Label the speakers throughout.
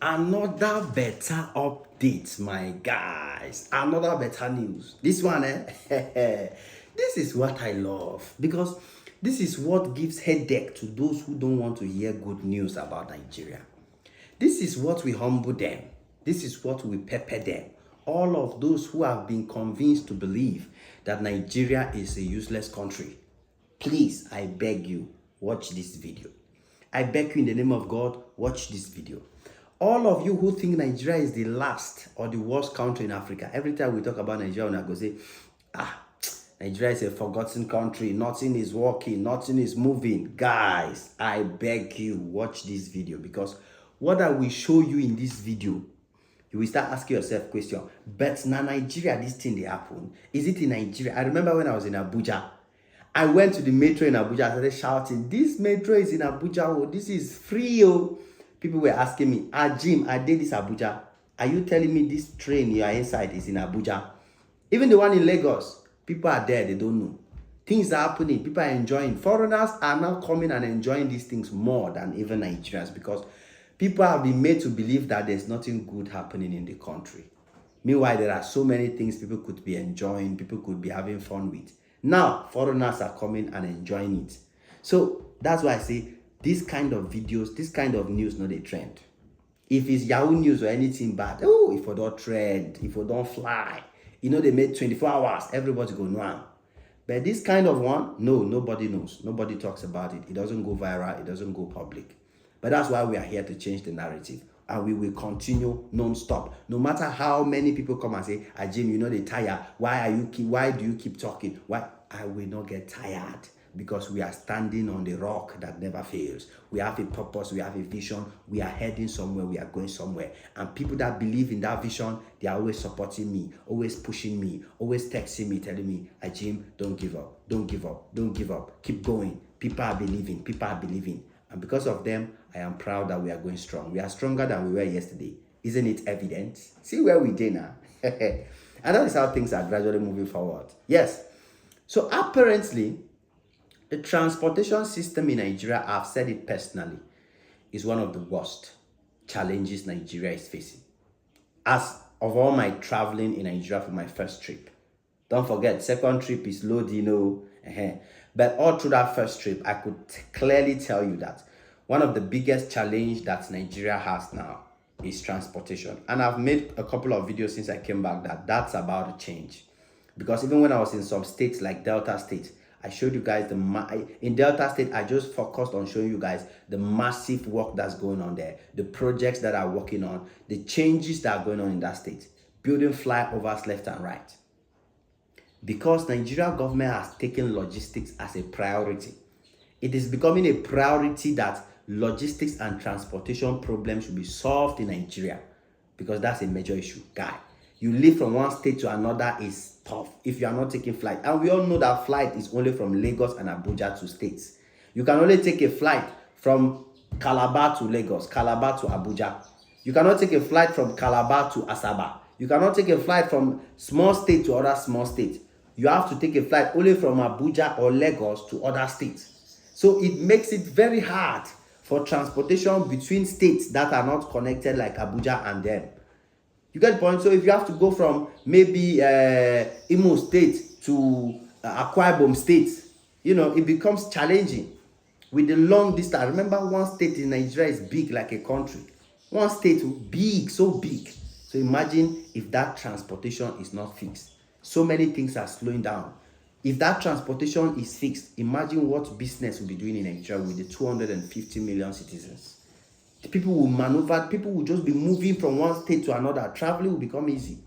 Speaker 1: Another better update, my guys. Another better news. This one, this is what I love because this is what gives headache to those who don't want to hear good news about Nigeria. This is what we humble them. This is what we pepper them. All of those who have been convinced to believe that Nigeria is a useless country. Please, I beg you, watch this video. I beg you in the name of God, watch this video. All of you who think Nigeria is the last or the worst country in Africa, every time we talk about Nigeria, I go say, Nigeria is a forgotten country. Nothing is working. Nothing is moving. Guys, I beg you, watch this video because what I will show you in this video, you will start asking yourself question. But now Nigeria, this thing they happen. Is it in Nigeria? I remember when I was in Abuja, I went to the metro in Abuja. I started shouting, this metro is in Abuja. Oh, this is free. Oh. People were asking me, Jim, I did this Abuja. Are you telling me this train you are inside is in Abuja? Even the one in Lagos, people are there, they don't know. Things are happening, people are enjoying. Foreigners are now coming and enjoying these things more than even Nigerians because people have been made to believe that there's nothing good happening in the country. Meanwhile, there are so many things people could be enjoying, people could be having fun with. Now, foreigners are coming and enjoying it. So that's why I say, this kind of videos, this kind of news, not a trend. If it's Yahoo News or anything bad, if we don't trend, if we don't fly, they made 24 hours, everybody go know. But this kind of one, no, nobody knows. Nobody talks about it. It doesn't go viral. It doesn't go public. But that's why we are here to change the narrative. And we will continue non-stop. No matter how many people come and say, Jim, they tired. Why do you keep talking? Why? I will not get tired. Because we are standing on the rock that never fails. We have a purpose, we have a vision, we are heading somewhere, we are going somewhere. And people that believe in that vision, they are always supporting me, always pushing me, always texting me, telling me, Jim, don't give up, don't give up, don't give up, keep going. People are believing, people are believing. And because of them, I am proud that we are going strong. We are stronger than we were yesterday. Isn't it evident? See where we did now. And that is how things are gradually moving forward. Yes. So apparently, the transportation system in Nigeria, I've said it personally, is one of the worst challenges Nigeria is facing. As of all my traveling in Nigeria for my first trip, don't forget, second trip is load, But all through that first trip, I could clearly tell you that one of the biggest challenge that Nigeria has now is transportation. And I've made a couple of videos since I came back that's about to change. Because even when I was in some states like Delta State, I showed you guys in Delta State, I just focused on showing you guys the massive work that's going on there, the projects that are working on, the changes that are going on in that state, building flyovers left and right. Because Nigeria government has taken logistics as a priority. It is becoming a priority that logistics and transportation problems should be solved in Nigeria because that's a major issue, guy. You live from one state to another is tough if you are not taking flight. And we all know that flight is only from Lagos and Abuja to states. You can only take a flight from Calabar to Lagos, Calabar to Abuja. You cannot take a flight from Calabar to Asaba. You cannot take a flight from small state to other small state. You have to take a flight only from Abuja or Lagos to other states. So it makes it very hard for transportation between states that are not connected like Abuja and them. You get the point? So if you have to go from maybe Imo State to Akwa Ibom State, it becomes challenging with the long distance. Remember, one state in Nigeria is big like a country. One state big, so big. So imagine if that transportation is not fixed. So many things are slowing down. If that transportation is fixed, imagine what business will be doing in Nigeria with the 250 million citizens. People will maneuver, people will just be moving from one state to another. Traveling will become easy.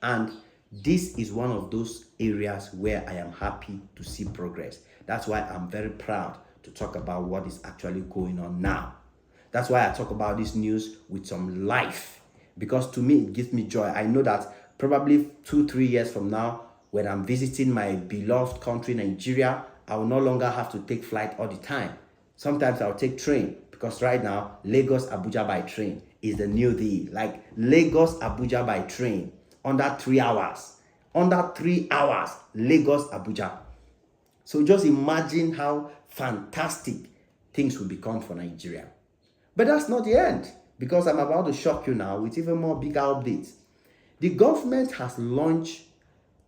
Speaker 1: And this is one of those areas where I am happy to see progress. That's why I'm very proud to talk about what is actually going on now. That's why I talk about this news with some life. Because to me, it gives me joy. I know that probably 2-3 years from now, when I'm visiting my beloved country, Nigeria, I will no longer have to take flight all the time. Sometimes I'll take train. Because right now, Lagos, Abuja by train is the new deal. Like Lagos, Abuja by train, under 3 hours. Under 3 hours, Lagos, Abuja. So just imagine how fantastic things will become for Nigeria. But that's not the end. because I'm about to shock you now with even more bigger updates. The government has launched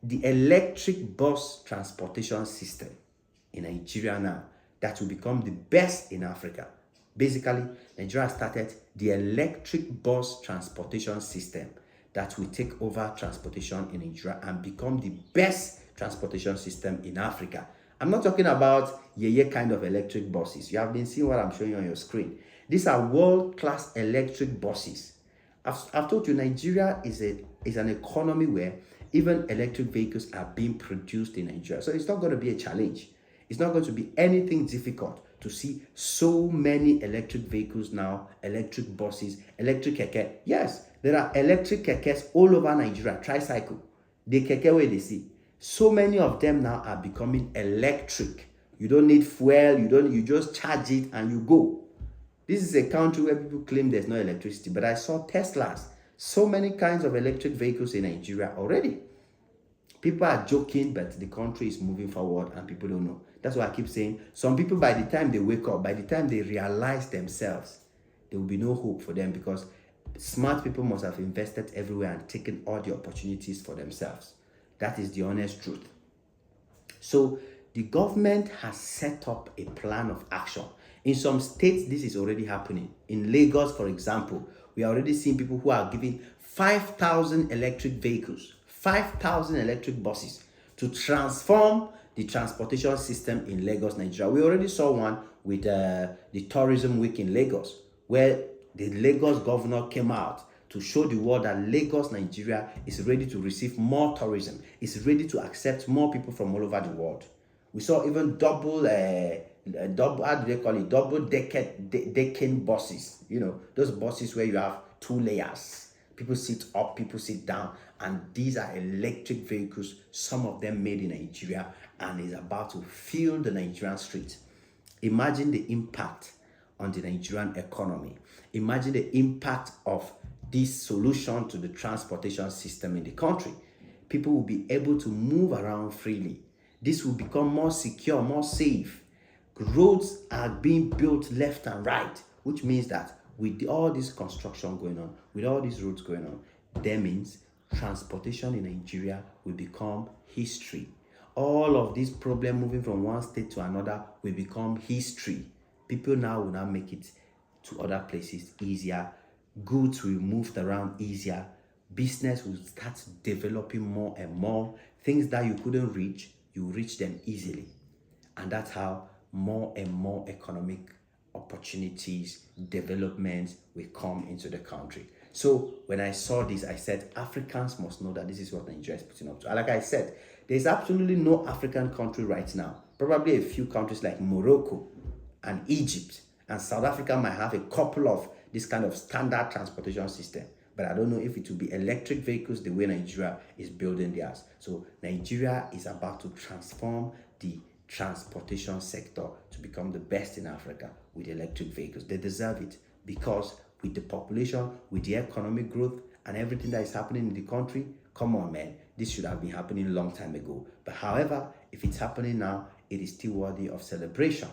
Speaker 1: the electric bus transportation system in Nigeria now that will become the best in Africa. Basically, Nigeria started the electric bus transportation system that will take over transportation in Nigeria and become the best transportation system in Africa. I'm not talking about yeah kind of electric buses. You have been seeing what I'm showing you on your screen. These are world-class electric buses. I've told you Nigeria is an economy where even electric vehicles are being produced in Nigeria. So it's not going to be a challenge. It's not going to be anything difficult to see so many electric vehicles now, electric buses, electric keke. Yes, there are electric kekes all over Nigeria, tricycle. The keke where they see. So many of them now are becoming electric. You don't need fuel, you just charge it and you go. This is a country where people claim there's no electricity, but I saw Teslas, so many kinds of electric vehicles in Nigeria already. People are joking, but the country is moving forward and people don't know. That's why I keep saying, some people, by the time they wake up, by the time they realize themselves, there will be no hope for them, because smart people must have invested everywhere and taken all the opportunities for themselves. That is the honest truth. So the government has set up a plan of action. In some states, this is already happening. In Lagos, for example, we are already seeing people who are giving 5,000 electric vehicles, 5,000 electric buses to transform the transportation system in Lagos, Nigeria. We already saw one with the tourism week in Lagos, where the Lagos governor came out to show the world that Lagos, Nigeria is ready to receive more tourism, is ready to accept more people from all over the world. We saw even double, how do they call it? Double decking buses. You know, those buses where you have two layers. People sit up, people sit down, and these are electric vehicles, some of them made in Nigeria, and is about to fill the Nigerian streets. Imagine the impact on the Nigerian economy. Imagine the impact of this solution to the transportation system in the country. People will be able to move around freely. This will become more secure, more safe. Roads are being built left and right, which means that with all this construction going on, with all these roads going on, that means transportation in Nigeria will become history. All of this problem moving from one state to another will become history. People now will not make it to other places easier. Goods will move around easier. Business will start developing more and more. Things that you couldn't reach, you reach them easily. And that's how more and more economic opportunities, developments will come into the country. So when I saw this, I said, Africans must know that this is what Nigeria is putting up to. Like I said, there's absolutely no African country right now. Probably a few countries like Morocco and Egypt and South Africa might have a couple of this kind of standard transportation system. But I don't know if it will be electric vehicles the way Nigeria is building theirs. So Nigeria is about to transform the transportation sector to become the best in Africa with electric vehicles. They deserve it, because with the population, with the economic growth and everything that is happening in the country, come on, man, this should have been happening a long time ago. But however, if it's happening now, it is still worthy of celebration.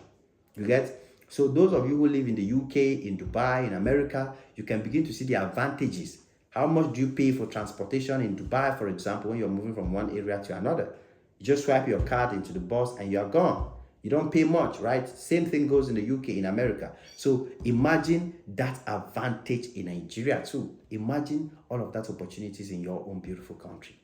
Speaker 1: You get? So those of you who live in the UK, in Dubai, in America, you can begin to see the advantages. How much do you pay for transportation in Dubai, for example, when you're moving from one area to another? You just swipe your card into the bus and you're gone. You don't pay much, right? Same thing goes in the UK, in America. So imagine that advantage in Nigeria too. Imagine all of that opportunities in your own beautiful country.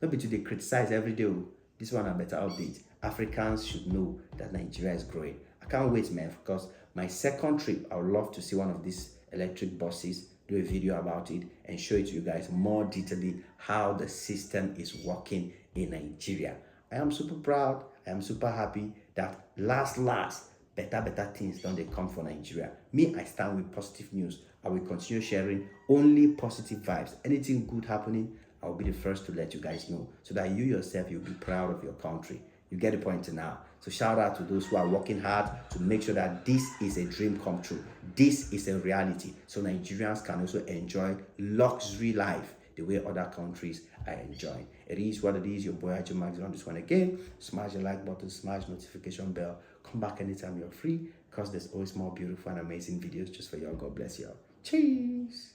Speaker 1: Not be to they criticize every day. This one a better update. Africans should know that Nigeria is growing. I can't wait, man, because my second trip, I would love to see one of these electric buses, do a video about it, and show it to you guys more detailedly how the system is working in Nigeria. I am super proud. I am super happy that last, better things don't they come for Nigeria. Me, I stand with positive news. I will continue sharing only positive vibes. Anything good happening, I'll be the first to let you guys know, so that you yourself, you'll be proud of your country. You get the point now. So shout out to those who are working hard to make sure that this is a dream come true. This is a reality. So Nigerians can also enjoy luxury life the way other countries are enjoying. It is what it is. Your boy Ajay Max on this one again. Smash the like button, smash notification bell. Come back anytime you're free, because there's always more beautiful and amazing videos just for y'all. God bless y'all. Cheers.